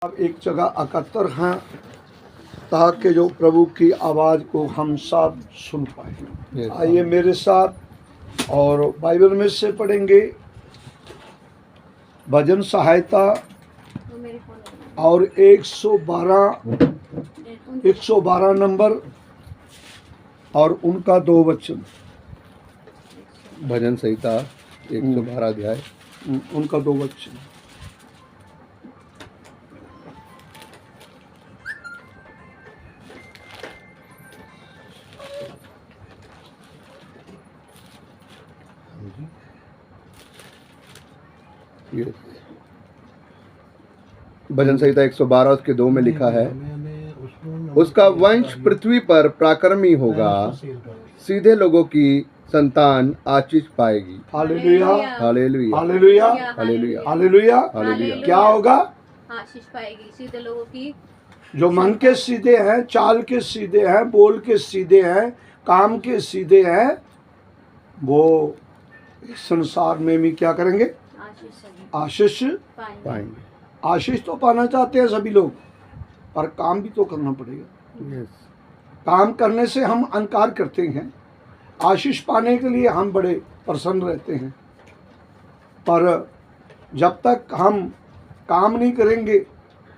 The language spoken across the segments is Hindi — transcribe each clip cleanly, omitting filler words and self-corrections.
अब एक जगह एकत्र हैं ताकि जो प्रभु की आवाज़ को हम सब सुन पाए। आइए मेरे साथ और बाइबल में से पढ़ेंगे भजन सहायता और 112 नंबर और उनका 2 वचन। भजन संहिता 112 अध्याय उनका 2 वचन। भजन संहिता 112 उसके 2 में लिखा है, उसका वंश पृथ्वी पर पराक्रमी होगा, सीधे लोगों की संतान आशीष पाएगी। Hallelujah hallelujah hallelujah hallelujah hallelujah. Hallelujah. क्या होगा? आशीष पाएगी सीधे लोगों की। जो मन के सीधे हैं, चाल के सीधे हैं, बोल के सीधे हैं, काम के सीधे हैं, वो इस संसार में भी क्या करेंगे? आशीष पाएंगे। आशीष तो पाना चाहते हैं सभी लोग, पर काम भी तो करना पड़ेगा। काम करने से हम अहंकार करते हैं, आशीष पाने के लिए हम बड़े प्रसन्न रहते हैं, पर जब तक हम काम नहीं करेंगे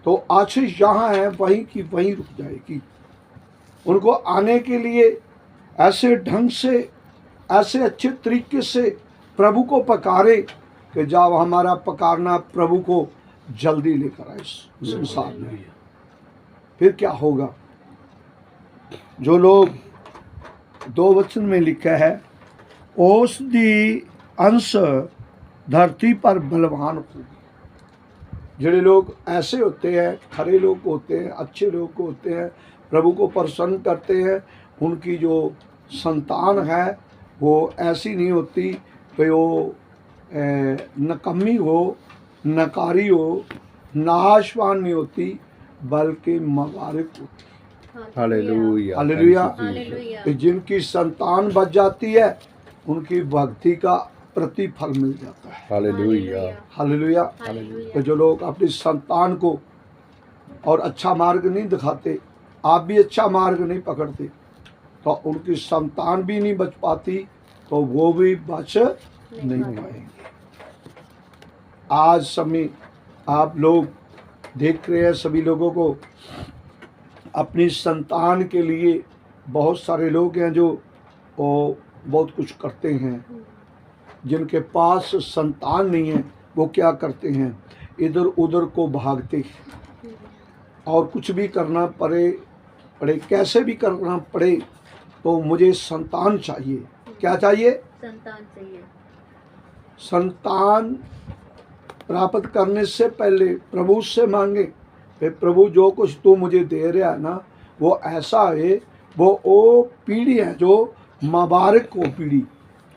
तो आशीष जहाँ है वहीं की वहीं रुक जाएगी। उनको आने के लिए ऐसे ढंग से, ऐसे अच्छे तरीके से प्रभु को पकारे कि जब हमारा पकारना प्रभु को जल्दी लेकर आए संसार में। फिर क्या होगा? जो लोग 2 वचन में लिखा है, ओस दी अंश धरती पर बलवान होगी। ਜਿਹੜੇ लोग ऐसे होते हैं, खरे लोग होते हैं, अच्छे लोग होते हैं, प्रभु को प्रसन्न करते हैं, उनकी जो संतान है वो ऐसी नहीं होती कि वो नकम्मी हो, नकारी हो, नाशवान नहीं होती, बल्कि मुबारक होती। Hallelujah hallelujah. जिनकी संतान बच जाती है उनकी भक्ति का प्रतिफल मिल जाता है। Hallelujah hallelujah. तो जो लोग अपनी संतान को और अच्छा मार्ग नहीं दिखाते, आप भी अच्छा मार्ग नहीं पकड़ते, तो उनकी संतान भी नहीं बच पाती, तो वो भी बच नहीं पाएंगे। आज समय आप लोग देख रहे हैं, सभी लोगों को अपनी संतान के लिए बहुत सारे लोग हैं जो वो बहुत कुछ करते हैं। जिनके पास संतान नहीं है वो क्या करते हैं? इधर उधर को भागते हैं, और कुछ भी करना पड़े कैसे भी करना पड़े तो मुझे संतान चाहिए। क्या चाहिए? संतान चाहिए। संतान प्राप्त करने से पहले प्रभु से मांगे, प्रभु जो कुछ तू मुझे दे रहा है ना, वो ऐसा है, वो पीढ़ी है जो मुबारक हो पीढ़ी,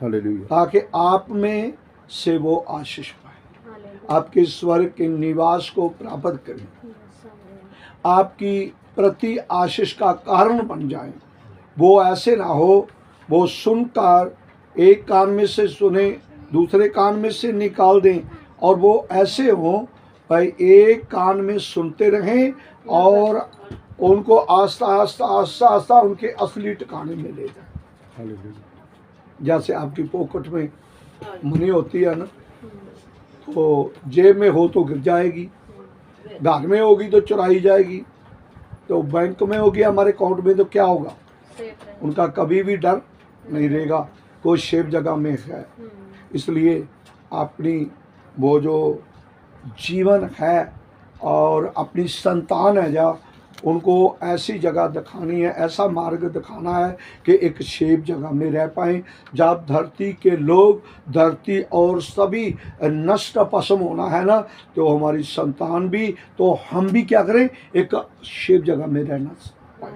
ताकि आप में से वो आशीष पाए, आपके स्वर्ग के निवास को प्राप्त करें, आपकी प्रति आशीष का कारण बन जाए। वो ऐसे ना हो वो सुनकर एक कान में से सुने, दूसरे कान में से निकाल दें, और वो ऐसे हो भाई एक कान में सुनते रहें और उनको आस्ता आस्ता आस्ता आस्ता उनके असली ठिकाने में ले जाए। जैसे आपकी पॉकेट में मनी होती है ना, तो जेब में हो तो गिर जाएगी, घर में होगी तो चुराई जाएगी, तो बैंक में होगी हमारे अकाउंट में तो क्या होगा? उनका कभी भी डर नहीं रहेगा, कोई सेफ जगह में है। इसलिए अपनी वो जो जीवन है और अपनी संतान है जा, उनको ऐसी जगह दिखानी है, ऐसा मार्ग दिखाना है कि एक सेफ जगह में रह पाएँ। जब धरती के लोग, धरती और सभी नष्ट पशम होना है ना, तो हमारी संतान भी, तो हम भी क्या करें? एक सेफ जगह में रहना पाएं।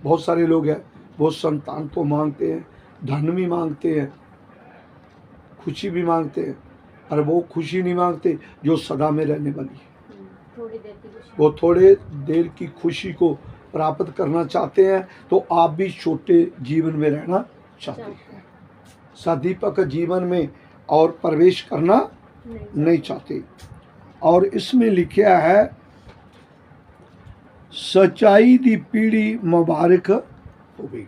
बहुत सारे लोग हैं वो संतान तो मांगते हैं, धन भी मांगते हैं, खुशी भी मांगते हैं, और वो खुशी नहीं मांगते जो सदा में रहने वाली है। वो थोड़े देर की खुशी को प्राप्त करना चाहते हैं, तो आप भी छोटे जीवन में रहना चाहते हैं, सदीपक जीवन में और प्रवेश करना नहीं चाहते। और इसमें लिखा है सच्चाई दी पीढ़ी मुबारक होगी।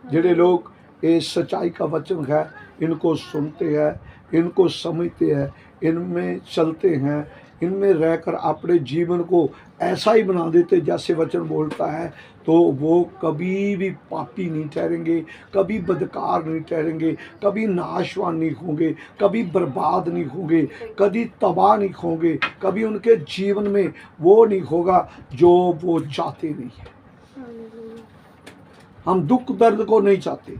जेडे लोग ये सच्चाई का वचन है इनको सुनते हैं, इनको समझते हैं, इनमें चलते हैं, इनमें रहकर अपने जीवन को ऐसा ही बना देते जैसे वचन बोलता है, तो वो कभी भी पापी नहीं ठहरेंगे, कभी बदकार नहीं ठहरेंगे, कभी नाशवान नहीं होंगे, कभी बर्बाद नहीं होंगे, कभी तबाह नहीं होंगे, कभी उनके जीवन में वो नहीं होगा जो वो चाहते नहीं है। हम दुख दर्द को नहीं चाहते,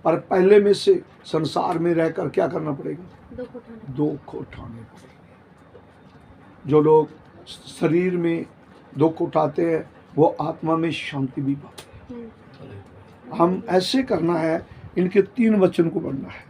पर पहले में से संसार में रहकर क्या करना पड़ेगा? दुख उठाने पड़ेंगे। जो लोग शरीर में दुख उठाते हैं वो आत्मा में शांति भी पाते हैं। हम ऐसे करना है, इनके 3 वचन को पढ़ना है।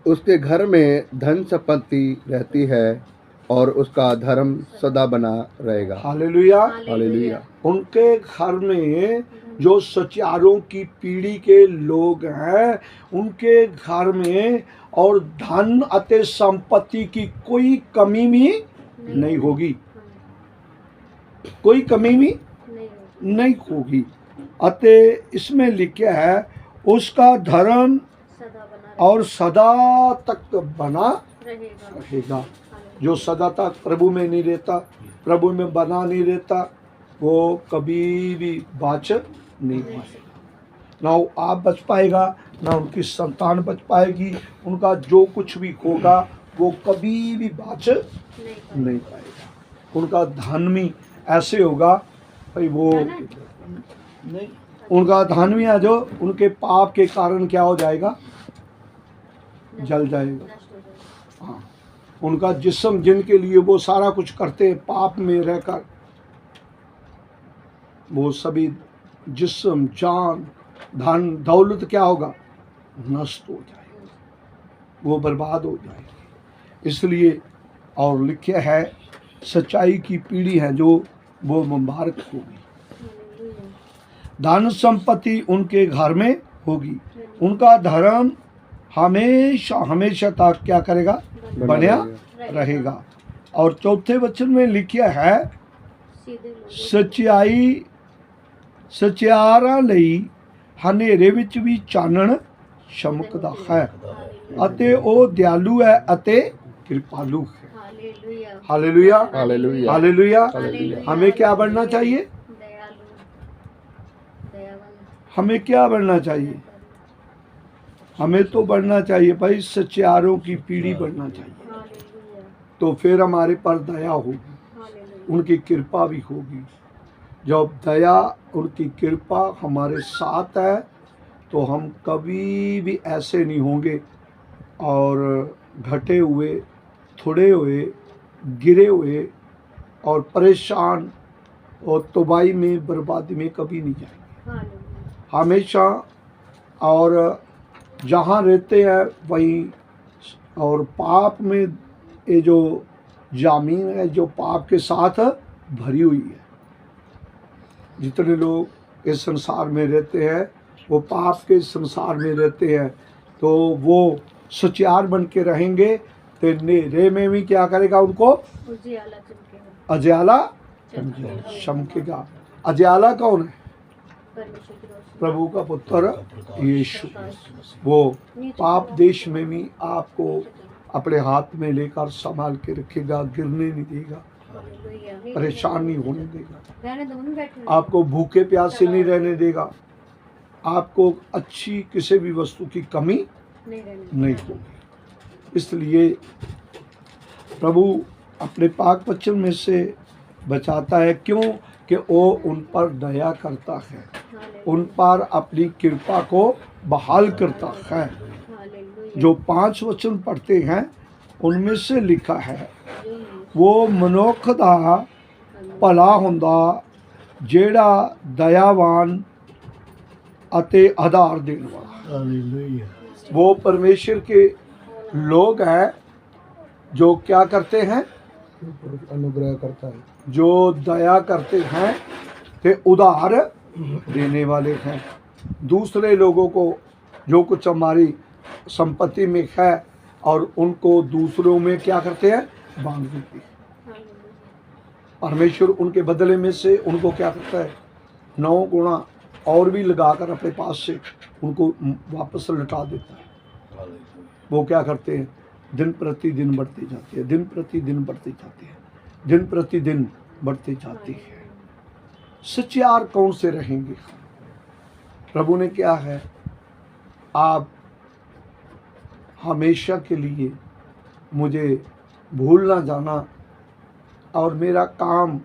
उसके घर में धन संपत्ति रहती है और उसका धर्म सदा बना रहेगा। हालेलुया। हालेलुया। उनके घर में जो सच्चारों की पीढ़ी के लोग हैं, उनके घर में और धन अते संपत्ति की कोई कमी भी नहीं होगी, कोई कमी भी नहीं होगी। अते इसमें लिखा है उसका धर्म और सदा तक बना रहेगा। जो सदा तक प्रभु में नहीं रहता, प्रभु में बना नहीं रहता, वो कभी भी बच नहीं पाएगा। ना आप बच पाएगा, ना उनकी संतान बच पाएगी। उनका जो कुछ भी होगा वो कभी भी बच नहीं पाएगा। उनका धन भी ऐसे होगा भाई, वो नहीं, उनका धन भी है जो उनके पाप के कारण क्या हो जाएगा? जल जाएगा। हाँ, उनका जिस्म जिनके लिए वो सारा कुछ करते हैं पाप में रहकर, वो सभी जिस्म, जान, धन, दौलत क्या होगा? नष्ट हो जाएगा, वो बर्बाद हो जाएगी। इसलिए और लिखा है सच्चाई की पीढ़ी है जो वो मुबारक होगी। धन संपत्ति उनके घर में होगी, उनका धर्म हमेशा हमेशा तक क्या करेगा? बना रहेगा। और चौथे वचन में लिखा है सच्चाई सच्चारा लई हनेरे विच भी चानण चमकदा है अते ओ दयालु है अते कृपालु है। हालेलुया। हालेलुया। हालेलुया। हालेलुया। हमें क्या बनना चाहिए? हमें क्या बनना चाहिए? हमें तो बढ़ना चाहिए भाई सच्चारों की पीढ़ी बढ़ना चाहिए, तो फिर हमारे पर दया होगी, उनकी कृपा भी होगी। जब दया उनकी कृपा हमारे साथ है तो हम कभी भी ऐसे नहीं होंगे और घटे हुए, थोड़े हुए, गिरे हुए और परेशान और तबाही में, बर्बादी में कभी नहीं जाएंगे। हमेशा और जहाँ रहते हैं वहीं, और पाप में ये जो ज़मीन है जो पाप के साथ भरी हुई है, जितने लोग इस संसार में रहते हैं वो पाप के संसार में रहते हैं, तो वो सच्चार बन के रहेंगे तो अंधेरे में भी क्या करेगा? उनको अजयाला चमकेगा। अजयाला कौन है? प्रभु का पुत्र यीशु। वो पाप देश में भी आपको अपने हाथ में लेकर संभाल के रखेगा, गिरने नहीं देगा, परेशान नहीं होने देगा, आपको भूखे प्यासे नहीं रहने देगा, आपको अच्छी किसी भी वस्तु की कमी नहीं होगी। इसलिए प्रभु अपने पाक वचन में से बचाता है, क्यों कि वो उन पर दया करता है, उन पर अपनी कृपा को बहाल करता है। जो 5 वचन पढ़ते हैं उनमें से लिखा है वो मनुख दा भला हुंदा जेड़ा दयावान अते आधार देने वाला। वो परमेश्वर के लोग हैं जो क्या करते हैं? अनुग्रह करता है, जो दया करते हैं, ते उधार देने वाले हैं। दूसरे लोगों को जो कुछ हमारी संपत्ति में है और उनको दूसरों में क्या करते हैं? बांध देती है। हालेलुया। परमेश्वर उनके बदले में से उनको क्या करता है, 9 गुना और भी लगाकर अपने पास से उनको वापस लौटा देता है। वो क्या करते हैं, दिन प्रतिदिन बढ़ते जाते हैं, दिन प्रतिदिन बढ़ते जाते हैं, दिन प्रतिदिन बढ़ते जाते हैं। सच्चार कौन से रहेंगे? प्रभु ने क्या है, आप हमेशा के लिए मुझे भूल ना जाना और मेरा काम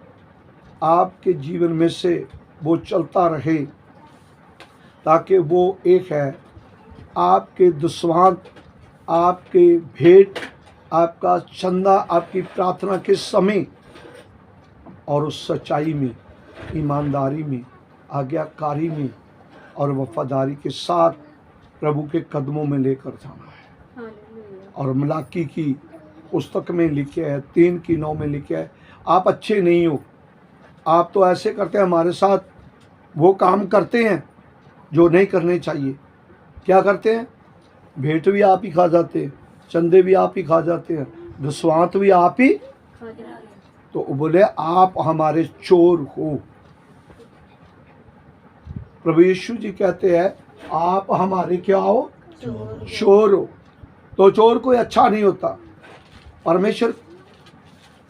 आपके जीवन में से वो चलता रहे, ताकि वो एक है आपके दसवांत, आपके भेंट, आपका चंदा, आपकी प्रार्थना के समय और उस सच्चाई में, ईमानदारी में, आज्ञाकारी में और वफादारी के साथ प्रभु के कदमों में लेकर जाना है। हालेलुया। और मलाकी की पुस्तक में लिखे है, 3:9 में लिखे है, आप अच्छे नहीं हो, आप तो ऐसे करते हैं, हमारे साथ वो काम करते हैं जो नहीं करने चाहिए। क्या करते हैं? भेंट भी आप ही खा जाते हैं, चंदे भी आप ही खा जाते हैं, दसवांत भी आप ही। हालेलुया। तो बोले आप हमारे चोर हो। प्रभु यीशु जी कहते हैं आप हमारे क्या हो? चोर हो। तो चोर कोई अच्छा नहीं होता। परमेश्वर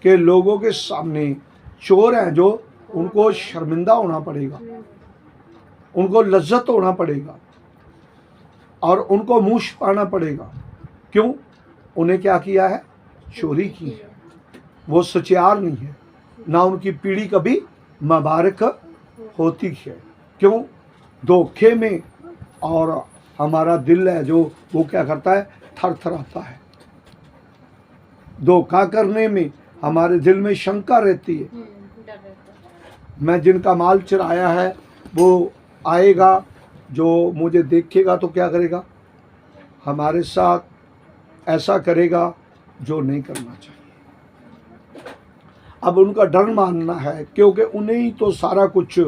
के लोगों के सामने चोर हैं जो, उनको शर्मिंदा होना पड़ेगा, उनको लज्जत होना पड़ेगा और उनको मुँह छिपाना पड़ेगा। क्यों? उन्हें क्या किया है? चोरी की है। वो सच्चार नहीं है, ना उनकी पीढ़ी कभी मुबारक होती है। क्यों? धोखे में और हमारा दिल है जो, वो क्या करता है? थर थर आता है। धोखा करने में हमारे दिल में शंका रहती है। डर रहता है। मैं जिनका माल चुराया है वो आएगा, जो मुझे देखेगा तो क्या करेगा? हमारे साथ ऐसा करेगा जो नहीं करना चाहिए। अब उनका डर मानना है, क्योंकि उन्हें ही तो सारा कुछ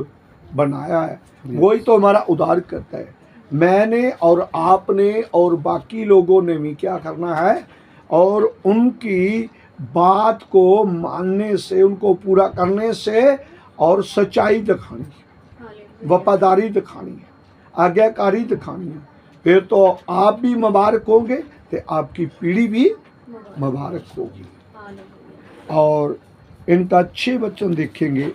बनाया है, वही तो हमारा उद्धार करता है। मैंने और आपने और बाकी लोगों ने भी क्या करना है? और उनकी बात को मानने से, उनको पूरा करने से और सच्चाई दिखानी है, हालेलुया। वफादारी दिखानी है, आज्ञाकारी दिखानी है। फिर तो आप भी मुबारक होंगे, तो आपकी पीढ़ी भी मुबारक होगी। हालेलुया। और इनका 6 वचन देखेंगे,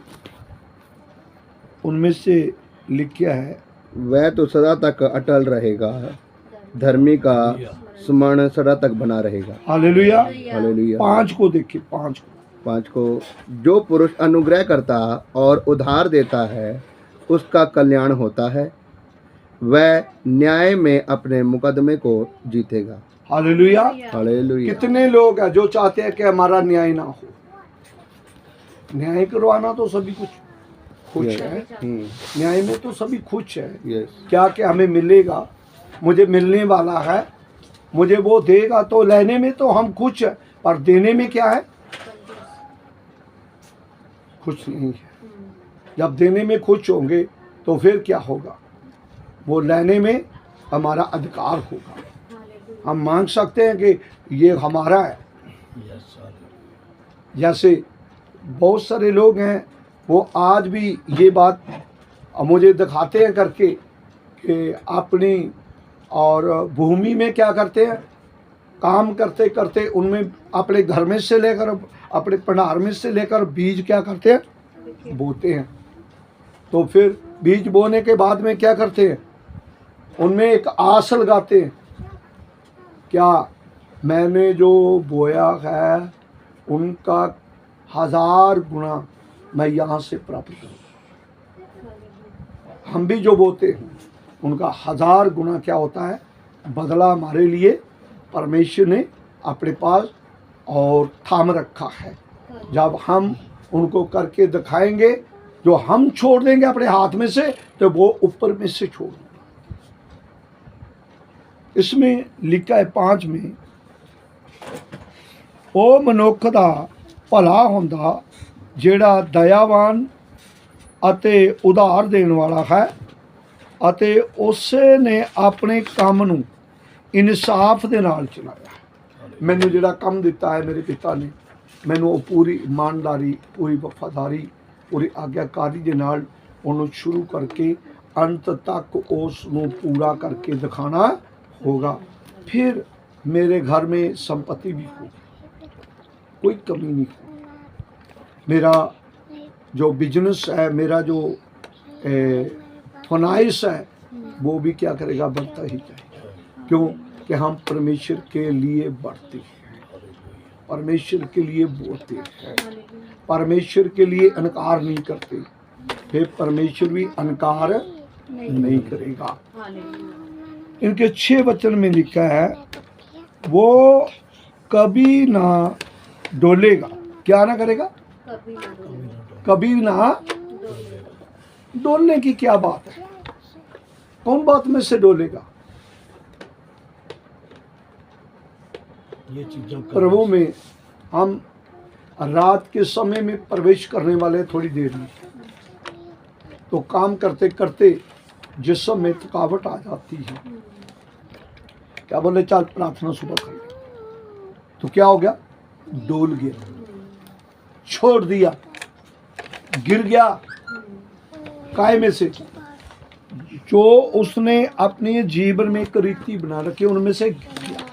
उनमें से लिखा है, वह तो सदा तक अटल रहेगा, धर्मी का स्मरण सदा तक बना रहेगा। हालेलुया। हालेलुया। 5 को देखिए, 5 को। 5 को, जो पुरुष अनुग्रह करता और उधार देता है उसका कल्याण होता है, वह न्याय में अपने मुकदमे को जीतेगा। हालेलुया। हालेलुया। कितने लोग हैं जो चाहते हैं कि हमारा न्याय ना हो? न्याय करवाना तो सभी कुछ खुश है, न्याय में तो सभी खुश है। यस। क्या कि हमें मिलेगा, मुझे मिलने वाला है, मुझे वो देगा, तो लेने में तो हम खुश है, पर देने में क्या है? खुश नहीं है। जब देने में खुश होंगे तो फिर क्या होगा? वो लेने में हमारा अधिकार होगा। हम मांग सकते हैं कि ये हमारा है। जैसे बहुत सारे लोग हैं, वो आज भी ये बात मुझे दिखाते हैं करके कि अपनी और भूमि में क्या करते हैं, काम करते करते उनमें अपने घर में से लेकर, अपने भंडार में से लेकर बीज क्या करते हैं? बोते हैं। तो फिर बीज बोने के बाद में क्या करते हैं? उनमें एक आस लगाते हैं, क्या मैंने जो बोया है उनका 1000 गुना मैं यहाँ से प्राप्त करूँ। हम भी जो बोते हैं उनका 1000 गुना क्या होता है? बदला हमारे लिए परमेश्वर ने अपने पास और थाम रखा है। जब हम उनको करके दिखाएंगे, जो हम छोड़ देंगे अपने हाथ में से, तो वो ऊपर में से छोड़ देंगे। इसमें लिखा है 5 में, ओ मनुख दा भला हुंदा ਜਿਹੜਾ ਦਇਆਵਾਨ ਅਤੇ ਉਧਾਰ ਦੇਣ ਵਾਲਾ ਹੈ ਅਤੇ ਉਸੇ ਨੇ ਆਪਣੇ ਕੰਮ ਨੂੰ ਇਨਸਾਫ ਦੇ ਨਾਲ ਚਲਾਇਆ। ਮੈਨੂੰ ਜਿਹੜਾ ਕੰਮ ਦਿੱਤਾ ਹੈ ਮੇਰੇ ਪਿਤਾ ਨੇ, ਮੈਨੂੰ ਉਹ ਪੂਰੀ ਇਮਾਨਦਾਰੀ, ਪੂਰੀ ਵਫਾਦਾਰੀ, ਪੂਰੀ ਆਗਿਆਕਾਰੀ ਦੇ ਨਾਲ ਉਹਨੂੰ ਸ਼ੁਰੂ ਕਰਕੇ ਅੰਤ ਤੱਕ ਉਸ ਨੂੰ पूरा करके दिखाना होगा। फिर मेरे घर में संपत्ति भी होगी, कोई कमी नहीं होगी। मेरा जो बिजनेस है, मेरा जो फाइनेंस है, वो भी क्या करेगा, बढ़ता ही जाएगा। क्यों कि हम परमेश्वर के लिए बढ़ते हैं, परमेश्वर के लिए बोलते हैं, परमेश्वर के लिए इनकार नहीं करते, फिर परमेश्वर भी इनकार नहीं करेगा। इनके 6 वचन में लिखा है, वो कभी ना डोलेगा। क्या ना करेगा? कभी ना डोलने की क्या बात है? कौन बात में से डोलेगा? ये चीजें प्रभु में हम रात के समय में प्रवेश करने वाले थोड़ी देर में, तो काम करते करते जिस समय थकावट आ जाती है, क्या बोले, चल प्रार्थना सुबह कर ले, तो क्या हो गया, डोल गया, छोड़ दिया, गिर गया। काय में से? जो उसने अपने जीवन में एक रीति बना रखी, उनमें से गिर गया,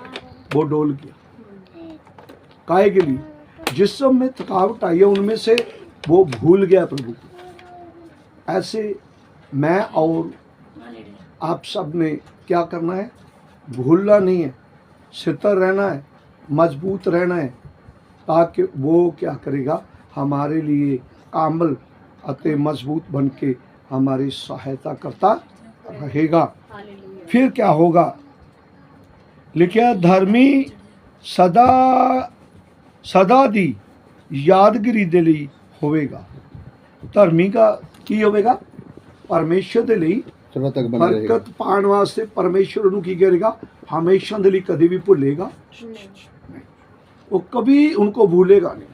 वो डोल गया। काय के लिए? जिस समय थकावट आई है, उनमें से वो भूल गया प्रभु को। ऐसे मैं और आप सब ने क्या करना है? भूलना नहीं है, स्थिर रहना है, मजबूत रहना है, ताकि वो क्या करेगा, हमारे लिए कामल अते मजबूत बन के हमारी सहायता करता रहेगा। फिर क्या होगा? लिखा, धर्मी सदा सदा दी यादगिरी दे ਲਈ ਹੋਵੇਗਾ। ਧਰਮੀ का ਕੀ ਹੋਵੇਗਾ? ਪਰਮੇਸ਼ਰ ਦੇ ਲਈ सदा तक बना रहेगा। ਬਰਕਤ ਪਾਉਣ ਵਾਸਤੇ ਪਰਮੇਸ਼ਰ ਉਹਨੂੰ ਕੀ ਕਰੇਗਾ? हमेशा ਦੇ ਲਈ कभी भी भूलेगा नहीं, वो कभी उनको भूलेगा नहीं।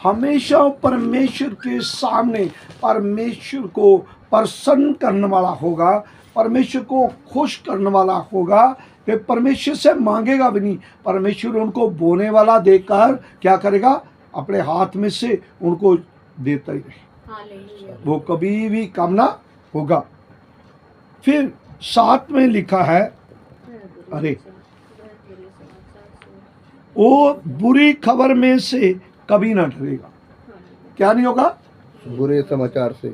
हमेशा परमेश्वर के सामने परमेश्वर को प्रसन्न करने वाला होगा, परमेश्वर को खुश करने वाला होगा। कि परमेश्वर से मांगेगा भी नहीं, परमेश्वर उनको बोने वाला देकर क्या करेगा? अपने हाथ में से उनको देता ही रहे, वो कभी भी कम ना होगा। फिर 7 में लिखा है, अरे वो बुरी खबर में से कभी ना डरेगा। क्या नहीं होगा? बुरे समाचार से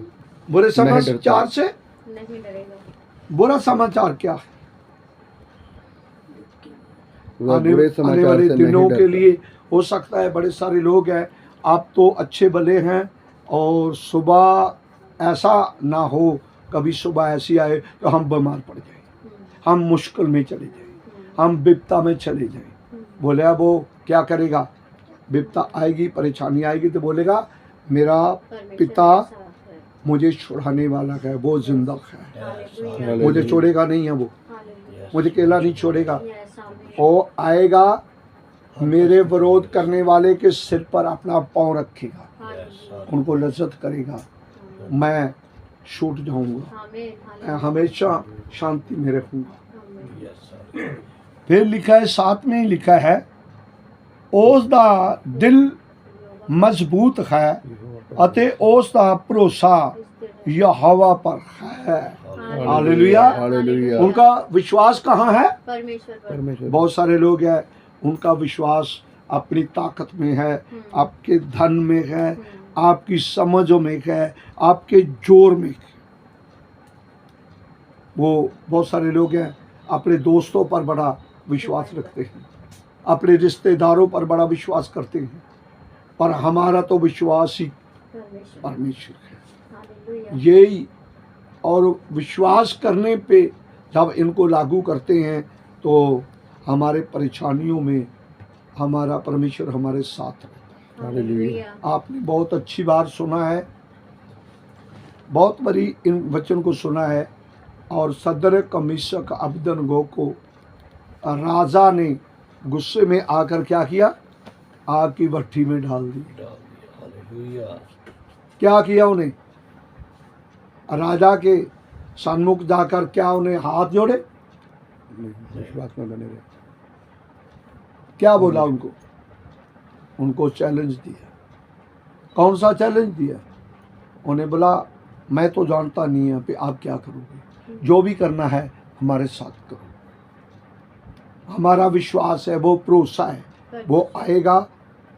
बुरे नहीं डरता। समाचार से नहीं डरेगा। बुरा समाचार क्या है? वह आने बुरे समाचार आने वाले से दिनों नहीं के डरता। लिए हो सकता है बड़े सारे लोग हैं, आप तो अच्छे भले हैं, और सुबह ऐसा ना हो, कभी सुबह ऐसी आए तो हम बीमार पड़ जाए, हम मुश्किल में चले जाए, हम विपता में चले जाए। बोले अब वो क्या करेगा? विपता आएगी, परेशानी आएगी, तो बोलेगा मेरा पिता मुझे छुड़ाने वाला है, वो जिंदा है, मुझे छोड़ेगा नहीं है, वो मुझे अकेला नहीं छोड़ेगा। वो आएगा, मेरे विरोध करने वाले के सिर पर अपना पाँव रखेगा, उनको लज्जत करेगा, मैं छूट जाऊंगा, मैं हमेशा शांति में रहूंगा। फिर लिखा है, 7 में ही लिखा है, ਉਸ ਦਾ ਦਿਲ ਮਜ਼ਬੂਤ ਹੈ ਅਤੇ ਉਸ ਦਾ ਭਰੋਸਾ यहोवा पर है। हालेलुया। हालेलुया। उनका विश्वास कहाँ है? परमेश्वर पर। परमेश्वर बहुत सारे लोग हैं, उनका विश्वास अपनी ताकत में है, आपके धन में है, आपकी समझों में है, आपके जोर में है। वो बहुत सारे लोग हैं, अपने दोस्तों पर बड़ा विश्वास रखते हैं, अपने रिश्तेदारों पर बड़ा विश्वास करते हैं, पर हमारा तो विश्वास ही परमेश्वर है। यही, और विश्वास करने पे जब इनको लागू करते हैं तो हमारे परेशानियों में हमारा परमेश्वर हमारे साथ रहता है। हालेलुया। आपने बहुत अच्छी बात सुना है, बहुत बड़ी इन वचन को सुना है। और सदर कमीशक अबदनगो को राजा ने गुस्से में आकर क्या किया? आग की भट्टी में डाल दी। क्या किया उन्हें? राजा के सन्मुख जाकर क्या उन्हें हाथ जोड़े? विश्वास में बने रहे। क्या बोला उनको? उनको चैलेंज दिया। कौन सा चैलेंज दिया? उन्हें बोला मैं तो जानता नहीं है कि आप क्या करोगे, जो भी करना है हमारे साथ करो। हमारा विश्वास है, वो भरोसा है, वो आएगा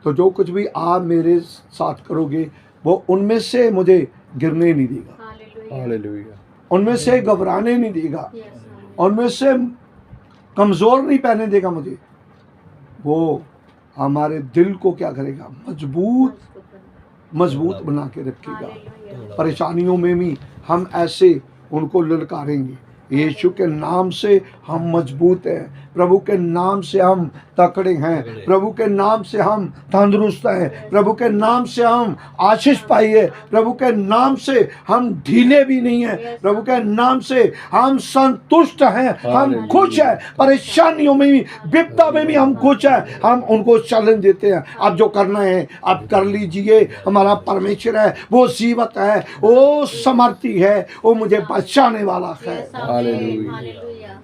तो जो कुछ भी आप मेरे साथ करोगे वो उनमें से मुझे गिरने नहीं देगा, हालेलुया। हालेलुया, उनमें से घबराने नहीं देगा, यस आमीन। उनमें से कमज़ोर नहीं पहने देगा मुझे। वो हमारे दिल को क्या करेगा? मजबूत बना के रखेगा। हालेलुया। परेशानियों में भी हम ऐसे उनको ललकारेंगे। यीशु के नाम से हम मजबूत हैं, प्रभु के नाम से हम तकड़े हैं, प्रभु के नाम से हम तंदुरुस्त हैं, प्रभु के नाम से हम आशीष पाई है, प्रभु के नाम से हम ढीले भी नहीं हैं, प्रभु के नाम से हम संतुष्ट हैं, हम खुश हैं। परेशानियों में भी, विपदा में भी हम खुश हैं। हम उनको चैलेंज देते हैं, आप जो करना है आप कर लीजिए। हमारा परमेश्वर है, वो जीवत है, वो समर्थी है, वो मुझे बचाने वाला है। यस आमीन। हालेलुया। हालेलुया।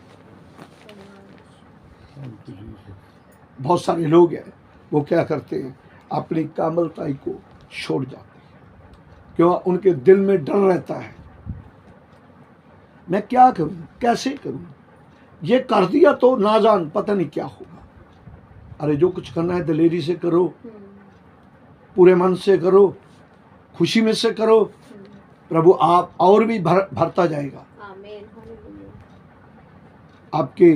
बहुत सारे लोग हैं वो क्या करते हैं, अपनी कामलताई को छोड़ जाते हैं। क्यों? उनके दिल में डर रहता है, मैं क्या करूं, कैसे करूं, ये कर दिया तो ना जान पता नहीं क्या होगा। अरे जो कुछ करना है दिलेरी से करो, पूरे मन से करो, खुशी में से करो, प्रभु आप और भी भरता जाएगा। आमीन। हालेलुया। आपके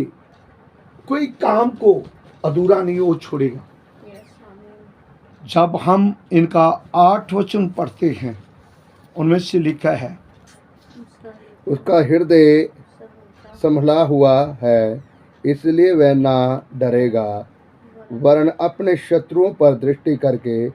कोई काम को अधूरा नहीं वो छोड़ेगा। यस आमीन। जब हम इनका 8 वचन पढ़ते हैं, उनमें से लिखा है उसका हृदय संभला हुआ है, इसलिए वह ना डरेगा, वरन अपने शत्रुओं पर दृष्टि करके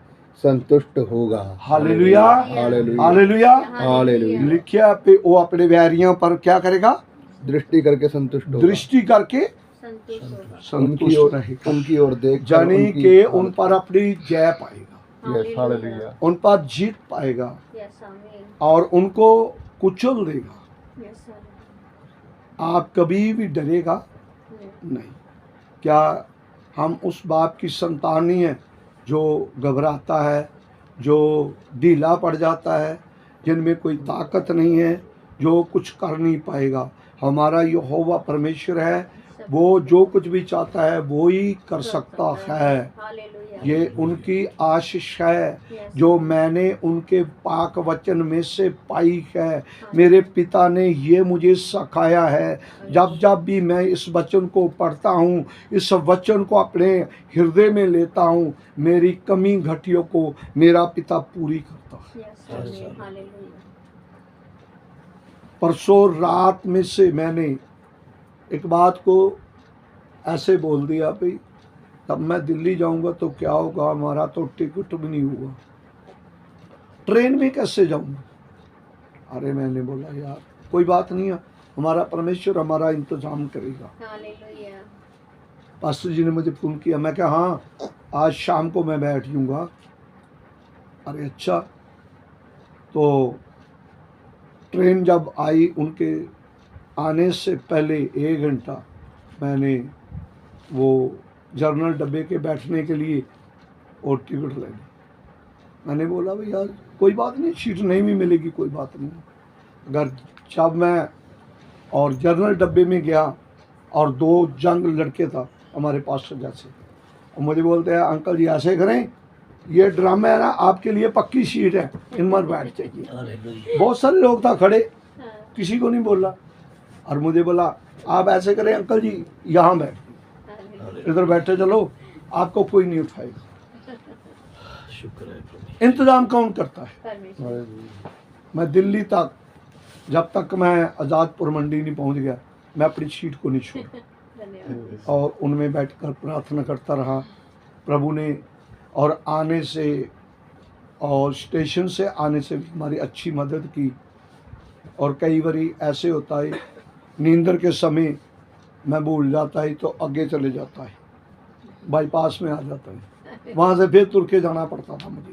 संतुष्ट होगा। Hallelujah, hallelujah, hallelujah. हालेलुया। लिखिया पे वो अपने वैरियों पर क्या करेगा? दृष्टि करके संतुष्ट होगा, दृष्टि करके संतुष्ट होगा। संतुष्ट रहेगा। उनकी ओर देख जानी के उन पर अपनी जय पाएगा, यस, हालेलुया, उन पर जीत पाएगा यस आमीन। और उनको कुचल देगा। यस आमीन। आप कभी भी डरेगा नहीं। क्या हम उस बाप की संतान नहीं है जो घबराता है, जो ढीला पड़ जाता है, जिनमें कोई ताकत नहीं है, जो कुछ कर नहीं पाएगा? हमारा यहोवा परमेश्वर है, वो जो कुछ भी चाहता है वो ही कर सकता है। हालेलुया। ये उनकी आशीष है जो मैंने उनके पाक वचन में से पाई है। मेरे पिता ने ये मुझे सिखाया है। जब जब भी मैं इस वचन को पढ़ता हूँ, इस वचन को अपने हृदय में लेता हूँ, मेरी कमी घटियों को मेरा पिता पूरी करता है। यस आमीन। हालेलुया। परसों रात में से मैंने एक बात को ऐसे बोल दिया, भाई तब मैं दिल्ली जाऊंगा तो क्या होगा, हमारा तो टिकट भी नहीं हुआ, ट्रेन में कैसे जाऊंगा? अरे मैंने बोला यार कोई बात नहीं है, हमारा परमेश्वर हमारा इंतजाम करेगा। हालेलुया। पास्टर जी ने मुझे फ़ोन किया, मैं कहा हाँ आज शाम को मैं बैठ जाऊंगा। अरे अच्छा। तो ट्रेन जब आई, उनके आने से पहले 1 घंटा मैंने वो जर्नल डब्बे के बैठने के लिए और टिकट ले ली। मैंने बोला भाई यार कोई बात नहीं, सीट नहीं भी मिलेगी कोई बात नहीं। अगर जब मैं और जर्नल डब्बे में गया और 2 जंग लड़के था हमारे पास जैसे, और मुझे बोलते हैं अंकल जी ऐसे करें, ये ड्रामा है ना, आपके लिए पक्की सीट है, इन पर बैठ जाइए। बहुत सारे लोग था खड़े, किसी को नहीं बोला, और मुझे बोला आप ऐसे करें अंकल जी यहाँ बैठ, इधर बैठे चलो, आपको कोई नहीं उठाएगा। शुक्र है प्रभु। इंतजाम कौन करता है? परमेश्वर। मैं दिल्ली तक, जब तक मैं आज़ादपुर मंडी नहीं पहुंच गया, मैं अपनी सीट को नहीं छोड़ा धन्यवाद। और उनमें बैठकर प्रार्थना करता रहा। प्रभु ने और आने से और स्टेशन से आने से भी हमारी अच्छी मदद की। और कई बारी ऐसे होता है नींदर के समय मैं भूल जाता है तो आगे चले जाता है, बाईपास में आ जाता है, वहाँ से फिर तुर के जाना पड़ता था मुझे।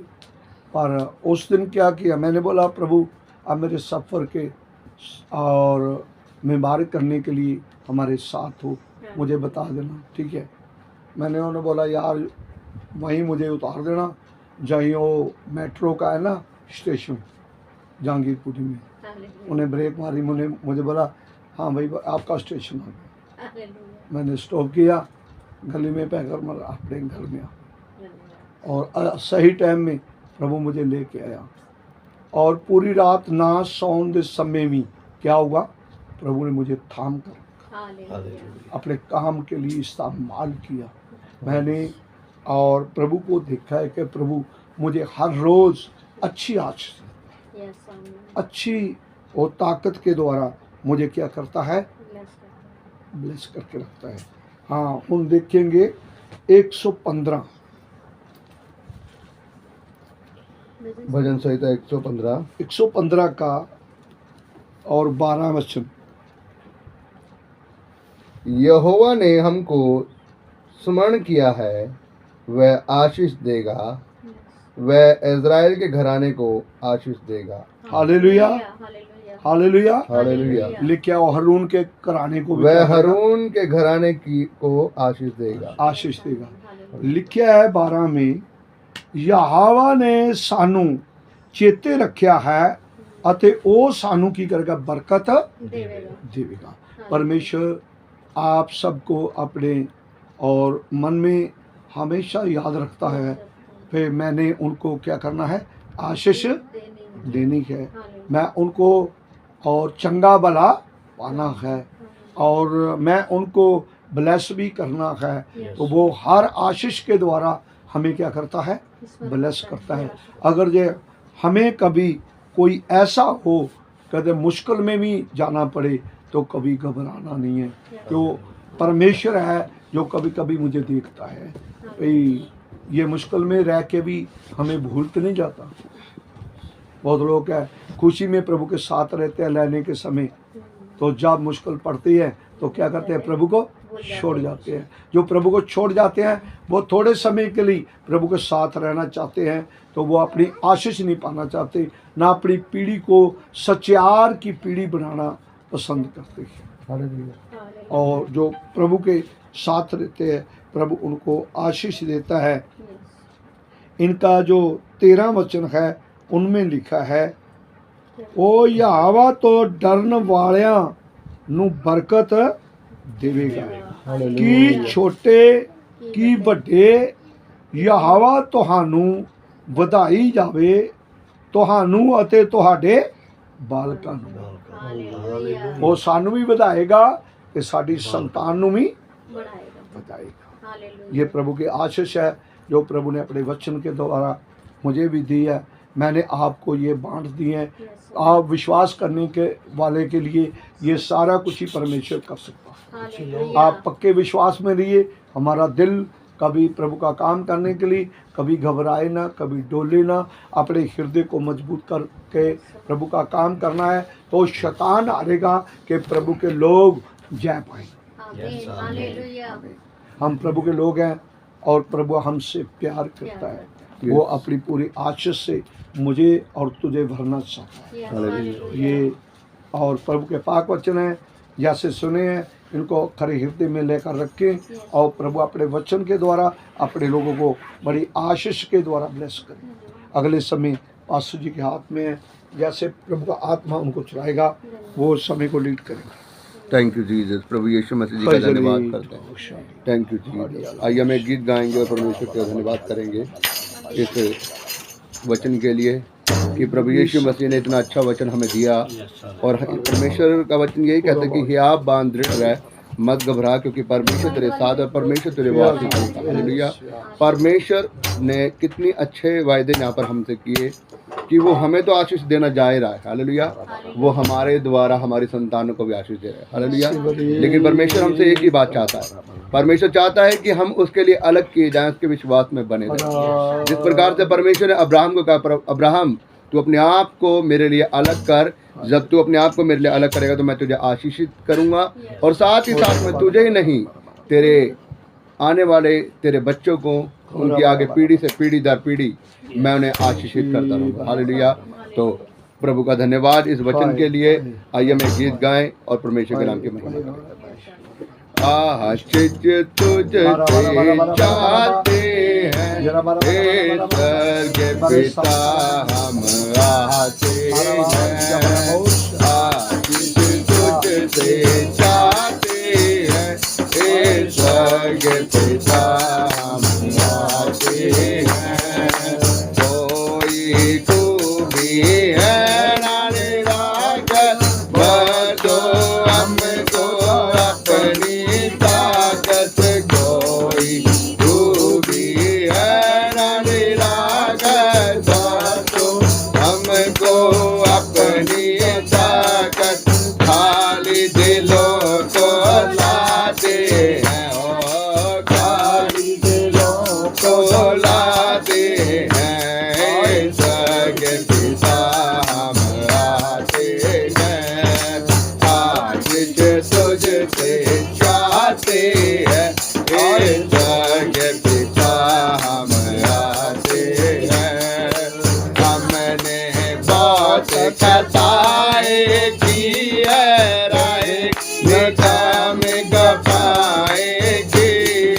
पर उस दिन क्या किया, मैंने बोला प्रभु आप मेरे सफ़र के और मुबारक करने के लिए हमारे साथ हो, मुझे बता देना, ठीक है। मैंने उन्हें बोला यार वहीं मुझे उतार देना, जहीं वो मेट्रो का है ना स्टेशन जहांगीरपुरी में। हालेलुया उन्हें ब्रेक मारी, मुझे बोला हाँ भाई आपका स्टेशन आ गया। हालेलुया मैंने स्टॉप किया, गली में पैकर मारा, अपने घर में आ, और सही टाइम में प्रभु मुझे लेके आया। और पूरी रात ना सौंदे समय में क्या हुआ, प्रभु ने मुझे थाम कर हालेलुया अपने काम के लिए इस्तेमाल किया मैंने। और प्रभु को देखा है कि प्रभु मुझे हर रोज़ अच्छी आशीष, यस आमीन अच्छी और ताकत के द्वारा मुझे क्या करता है, ब्लेस करता ब्लेस करके रखता है। हाँ, हम देखेंगे 115 है। भजन संहिता 115 का और 12 वचन। यहोवा ने हमको स्मरण किया है, वह आशीष देगा, वह इज़राइल के घराने को आशीष देगा। Hallelujah hallelujah hallelujah. हालेलुया। लिखा हो हरून के घराने को भी वह क्या करेगा? हरून के घराने की को आशीष देगा। आशीष देगा। लिखा है 12 में, यहोवा ने सानू चेते रखा है ਅਤੇ ਉਹ ਸਾਨੂੰ ਕੀ करेगा, बरकत देवेगा देगा। परमेश्वर आप सबको अपने और मन में हमेशा याद रखता है। फिर मैंने उनको क्या करना है, आशीष देनी है। मैं उनको और चंगा भला पाना है और मैं उनको ब्लेस भी करना है। तो वो हर आशीष के द्वारा हमें क्या करता है, ब्लेस करता है। अगर ये हमें कभी कोई ऐसा हो कदे मुश्किल में भी जाना पड़े तो कभी घबराना नहीं है, क्यों परमेश्वर है जो कभी कभी मुझे देखता है। भाई ये मुश्किल में रह के भी हमें भूल तो नहीं जाता। बहुत लोग है खुशी में प्रभु के साथ रहते हैं लेने के समय, तो जब मुश्किल पड़ती है तो क्या करते हैं, प्रभु को छोड़ जाते हैं। जो प्रभु को छोड़ जाते हैं वो थोड़े समय के लिए प्रभु के साथ रहना चाहते हैं, तो वो अपनी आशीष नहीं पाना चाहते, ना अपनी पीढ़ी को सच्चार की पीढ़ी बनाना पसंद करते हैं। हालेलुया। और जो प्रभु के साथ रहते हैं प्रभु उनको आशीष देता है। इनका जो 13 वचन है उनमें लिखा है, ओ यहोवा तो डरन वालियां ਨੂੰ ਬਰਕਤ ਦੇਵੇਗਾ ਕਿ ਛੋਟੇ ਕੀ ਵੱਡੇ, ਯहोवा ਤੁਹਾਨੂੰ ਵਧਾਈ ਜਾਵੇ, ਤੁਹਾਨੂੰ ਅਤੇ ਤੁਹਾਡੇ ਬਾਲਕਾਂ ਨੂੰ। हालेलुया ਉਹ ਸਾਨੂੰ ਵੀ ਵਧਾਏਗਾ ਤੇ ਸਾਡੀ संतान ਨੂੰ भी बढ़ाएगा ਵਧਾਏगा। हालेलुया ये प्रभु की आशीष है जो प्रभु ने अपने वचन के द्वारा मुझे भी दी है। मैंने आपको ये बांट दी है। आप विश्वास करने के वाले के लिए ये सारा कुछ ही परमेश्वर कर सकता है। हालेलुया आप पक्के विश्वास में रहिए। हमारा दिल कभी प्रभु का काम करने के लिए कभी घबराए ना, कभी डोले ना। अपने हृदय को मजबूत करके प्रभु का काम करना है, तो शैतान हारेगा कि प्रभु के लोग जय पाएंगे। आमीन हालेलुया हम प्रभु के लोग हैं और प्रभु हमसे प्यार करता है। वो अपनी पूरी आशीष से मुझे और तुझे भरना चाहता है। यस हालेलुया ये और प्रभु के पाक वचन हैं, जैसे सुने हैं इनको खरे हृदय में लेकर रखें और प्रभु अपने वचन के द्वारा अपने लोगों को बड़ी आशीष के द्वारा ब्लेस करें। अगले समय पास्टर जी के हाथ में है, जैसे प्रभु का आत्मा उनको चलाएगा वो समय को लीड करेंगे। Thank you Jesus. प्रभु यीशु मसीह जी का धन्यवाद करते हैं। Thank you Jesus. आइए हम एक गीत गाएंगे और परमेश्वर का धन्यवाद करेंगे इस वचन के लिए कि प्रभु यीशु मसीह ने इतना अच्छा वचन हमें दिया। और परमेश्वर का वचन यही कहता है कि हियाब बांध दृढ़ रह, मत घबरा, क्योंकि परमेश्वर तेरे साथ और परमेश्वर तेरे वास्ते करेगा। हालेलुया। परमेश्वर ने कितने अच्छे वायदे यहाँ पर हमसे किए कि वो हमें तो आशीष देना जाहिर है। हालेलुया। वो हमारे द्वारा हमारी संतानों को भी आशीष दे रहे हैं। हालेलुया। लेकिन परमेश्वर हमसे एक ही बात चाहता है, परमेश्वर चाहता है कि हम उसके लिए अलग किए जाएं, उसके विश्वास में बने रहें। जिस प्रकार से परमेश्वर ने अब्राहम को कहा, अब्राहम तू अपने आप को मेरे लिए अलग कर, जब तू अपने आप को मेरे लिए अलग करेगा तो मैं तुझे आशीषित करूंगा, और साथ ही साथ मैं तुझे ही नहीं तेरे आने वाले तेरे बच्चों को, उनके आगे पीढ़ी से पीढ़ी दर पीढ़ी मैं उन्हें आशीषित करता रहूँगा। हालेलुया। तो प्रभु का धन्यवाद इस वचन के लिए। आइए हम एक गीत गाएं और परमेश्वर के नाम की महिमा करें। आशीष तुझसे चाहते हैं, हे स्वर्ग पिता हम आते हैं। आशीष तुझसे चाहते हैं, हे स्वर्ग पिता हम आते हैं। कोई खूबी है ना निराकर, बतो हमको अपनी ताकत। कोई खूबी है ना निराकर, बतो हमको अपनी ताकत। खाली दिलों को लाते हैं, ओ खाली दिलों को लाते हैं। स्वर्ग पिता हम आते हैं। आशीष तुझसे चाहते हैं, हे स्वर्ग पिता हम आते हैं। हमने बहुत खताएं की है, राय निकाम गपाए की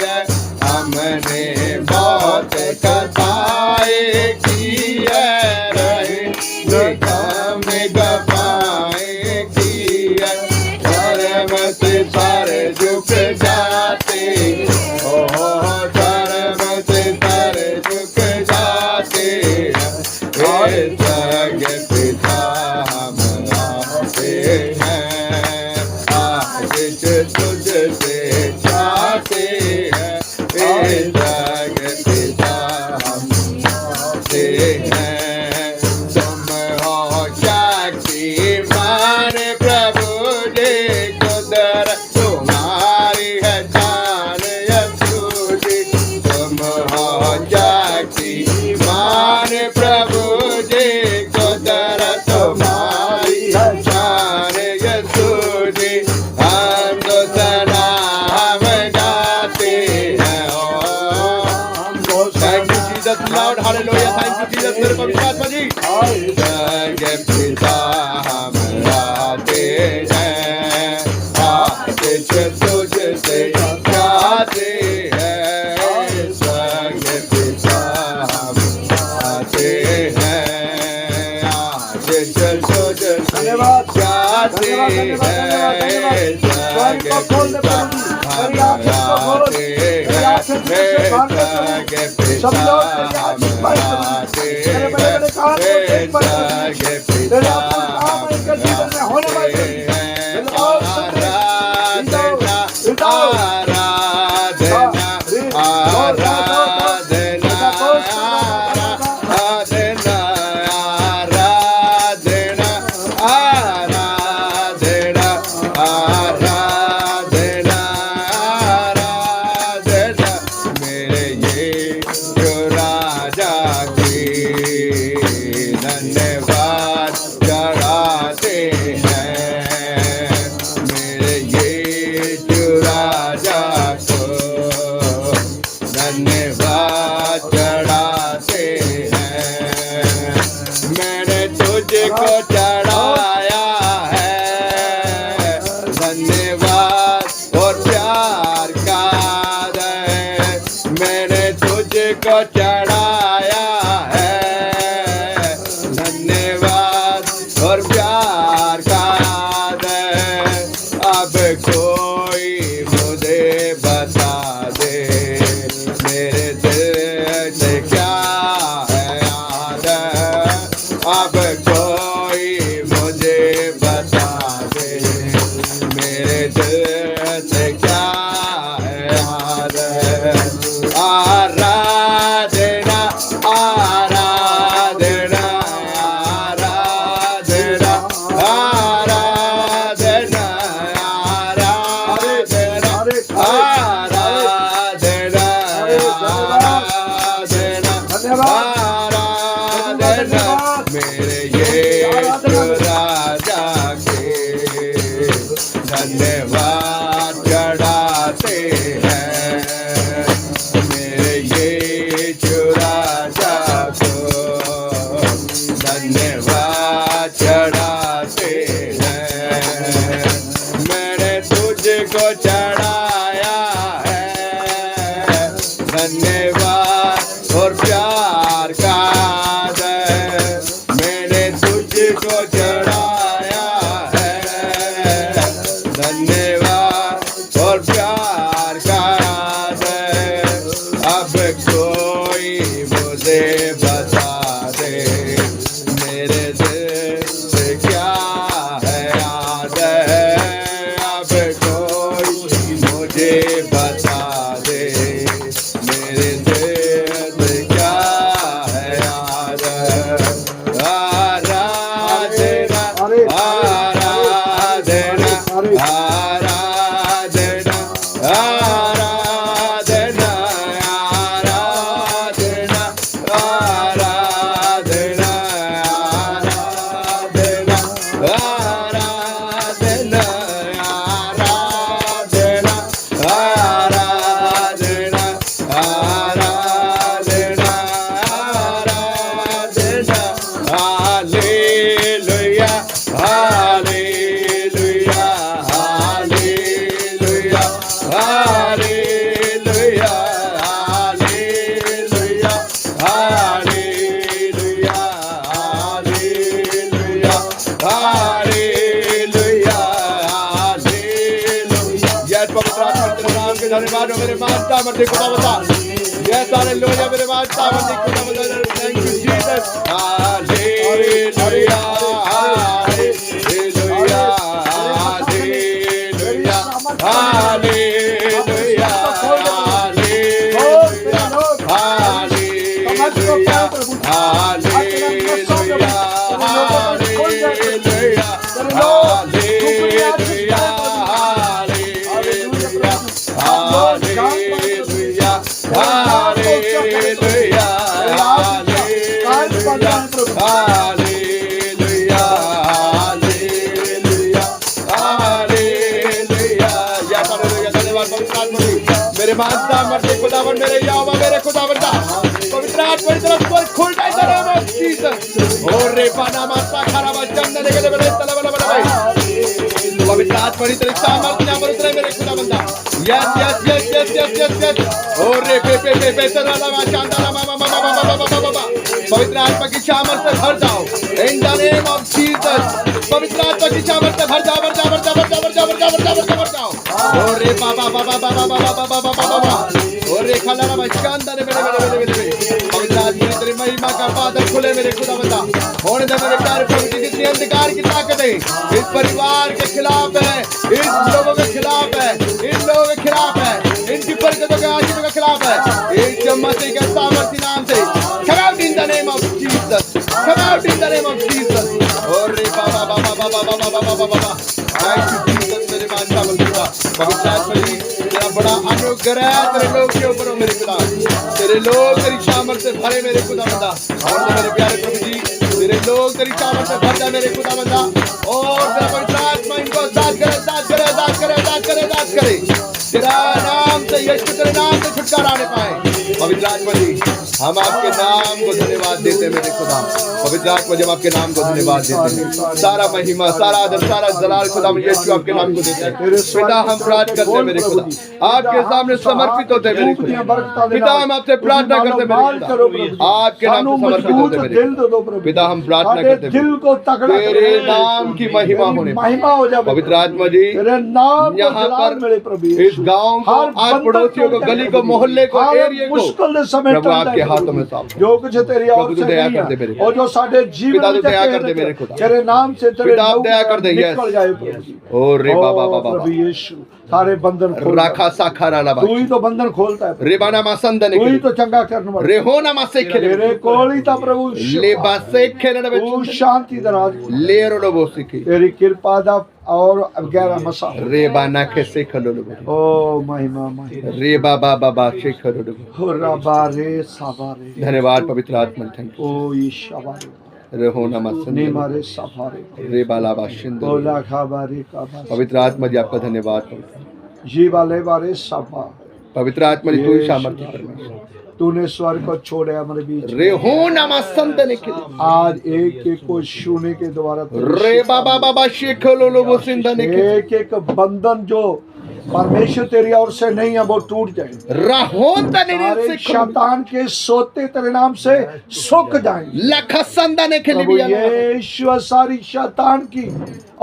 है। हमने बहुत खताएं की है, राय निकाम गपाए की है। धर्म से सारे झुक जाते, ओहो धर्म से सारे झुक जाते हैं। हे स्वर्ग पिता हम आते हैं। आशीष तुझसे चाहते हैं, हे स्वर्ग पिता हम आते हैं। तुम हो शक्तिमान प्रभु जी, कुदरत तुम्हारी है जान यीशु जी। तुम हो शक्तिमान प्रभु जी, कुदरत तुम्हारी है जान यीशु जी। हम तो सलाम गाते हैं, oh thank you Jesus, loud hallelujah, thank you Jesus. मेरे पवित्र आत्मा जी, स्वर्ग पिता हम आते हैं। आशीष तुझसे चाहते हैं, स्वर्ग पिता हम आते हैं। आशीष तुझसे चाहते हैं, स्वर्ग पिता हम आते हैं। स्वर्ग पिता हम आते हैं, स्वर्ग पिता हम आते हैं। आराधना आराधना आराधना आराधना आराधना आराधना आराधना आराधना। मेरे यीशु राजा की धन्यवाद चढ़ाते हैं। मेरे यीशु राजा को धन्यवाद चढ़ाते हैं। मैंने तुझको चढ़ाया है धन्यवाद और प्यार का है। मैंने तुझको चढ़ाया है धन्यवाद और प्यार का है। अब कोई मुझे बता दे, मेरे दिल से क्या है याद है। अब कोई मुझे बता दे, मेरे दिल से क्या है याद है। आराधना आराधना आराधना आराधना आराधना आराधना आराधना आराधना। मेरे यीशु राजा के धन्यवाद चढ़ाते हैं। मेरे यीशु राजा को धन्यवाद चढ़ाते हैं। मैंने तुझको चढ़ा मानो मेरे मानता मर्दी खुदा बता ये सारे लोग मेरे मानता मर्दी खुदा बता thank you Jesus hallelujah hallelujah hallelujah hallelujah hallelujah hallelujah hallelujah hallelujah hallelujah hallelujah hallelujah hallelujah hallelujah या हालेलुया धन्यवाद पवित्र आत्मा मेरे मानता मर्दे खुदावन मेरे यहोवा मेरे खुदावन दा पवित्र आत्मा की तरफ पर खुल जाए धन्यवाद जीसस और रे पाना माता खराब चंदन के बड़े तले बड़े भाई पवित्र आत्मा की तरफ सामर्थ ना पर मेरे खुदावन दा yes yes yes yes yes yes yes और रे पे तला मा चांदा मा पवित्र आत्मा की सामर्थ से भर जाओ in the name of Jesus पवित्र आत्मा की सामर्थ से भर जाओ और रे बाबा और रे खला मा चांदा ने मेरे पवित्र आत्मा की तेरी महिमा का बादल खुले मेरे खुदावंदा होने दे मेरे प्यारे प्रभु जी जितनी अंधकार की ताकत है इस परिवार के खिलाफ है इस लोगों के खिलाफ है इन लोगों के खिलाफ है इनकी बरकतों के आशीर्वाद के खिलाफ है इस मसीह के सामर्थ्य नाम से come out in the name of Jesus come out in the name of Jesus और रे बाबा थैंक यू जीसस मेरे मानता बंदा पवित्र आत्मा जी तेरा बड़ा अनुग्रह तेरे लोग के ऊपर हो मेरे खुदा तेरे लोग तेरी सामर्थ से भरे मेरे खुदा बंदा और मेरे प्यारे प्रभु जी तेरे लोग तेरी सामर्थ से भर जाए मेरे खुदा बंदा और तेरा पवित्र आत्मा इनको दाद करे तेरा नाम से यीशु तेरे नाम से छुटकारा आने पाए पवित्र आत्मा जी हम आपके नाम को धन्यवाद देते हैं मेरे खुदा पवित्र आत्मा जब आपके नाम को धन्यवाद देते हैं सारा महिमा सारा आदर सारा जलाल खुदा यीशु आपके नाम को देते हैं पिता हम प्रार्थना करते हैं मेरे खुदा आपके सामने समर्पित होते हैं मेरे खुदा पिता हम आपसे प्रार्थना करते हैं मेरे खुदा आपके नाम से समर्पित होते हैं मेरे खुदा पिता हम प्रार्थना करते हैं दिल को तगड़ा तेरे नाम की महिमा होने महिमा हो जाए पवित्र आत्मा जी तेरे नाम यहाँ पर मेरे प्रभु इस गांव को आज पड़ोसियों को गली को मोहल्ले को एरिया को मुश्किल समय प्रभु आपके हाथों में सौंप जो कुछ तेरी ओर से दया नहीं कर दे मेरे है और जो साडे जीवन पिता में दया कर दे मेरे खुदा तेरे नाम से तेरे पिता दया कर दे निकल जाए प्रभु जी और रे बाबा प्रभु यीशु सारे बंधन खोल राखा साखारा लाबा तू ही तो बंधन खोलता है रेबाना मासंदने तू ही तो चंगा करने वाला रेहोना मासे खेले तेरे कोल ही था प्रभु ले बासे खेले तू शांति दराज ले रो लो सिखे तेरी कृपा दा और 11 मसा रेबाना के से खलो लो ओ महिमा रे बाबा बाबा से खलो लो हो रबा रे साबा रे धन्यवाद पवित्र आत्मा थैंक ओ ईशाबा रे रेहोना मासंदने नेमारे साफारे रे बाला बाशिंद ओला खाबारे का पवित्र आत्मा जी आपका धन्यवाद जी वाले बारे साफा पवित्र आत्मा जी तू ही सामर्थ्य परमेश्वर तूने स्वर्ग को छोड़े हमारे बीच रेहोना मासंदने के आज एक एक को छूने के द्वारा रे बाबा बाबा शेखलो लो वो सिंदने के एक एक बंधन जो परमेश्वर तेरी ओर से नहीं है वो टूट जाए राहोंदने सारे से शैतान के सोते तेरे नाम से सूख जाएंगे लखसंदने के प्रभु लिए यीशु सारी शैतान की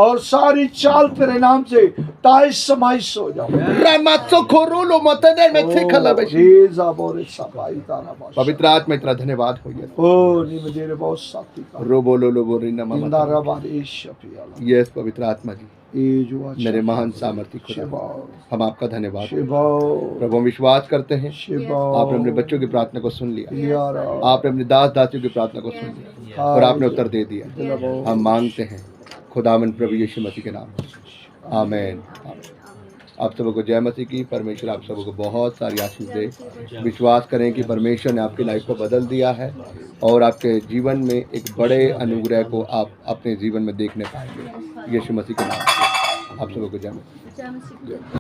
और सारी चाल तेरे नाम से ताइस समाइस हो जाओ रामात्सो खोरोलो मतने में थे खला बशी जीजा बोरे सफाई तारा बाश पवित्र आत्मा इतना धन्यवाद हो गया ओ नी मुझे बहुत साथी का रो बोलो लो बोरी नमः इंदा रबारे शफियाला यस पवित्र आत्मा जी ए जो अच्छा मेरे महान सामर्थ्य खुदा शिवा हम आपका धन्यवाद शिवा प्रभु हम विश्वास करते हैं शिवा आपने अपने बच्चों की प्रार्थना को सुन लिया यार आपने अपने दास दासियों की प्रार्थना को सुन लिया और आपने उत्तर दे दिया हम मांगते हैं खुदावंद प्रभु यीशु मसीह के नाम में आमीन आप सबको जय मसीह की परमेश्वर आप सबको बहुत सारी आशीष दे विश्वास करें कि परमेश्वर ने आपकी लाइफ को बदल दिया है और आपके जीवन में एक बड़े अनुग्रह को आप अपने जीवन में देखने पाएंगे यीशु मसीह के नाम से आप सबको जय मसीह।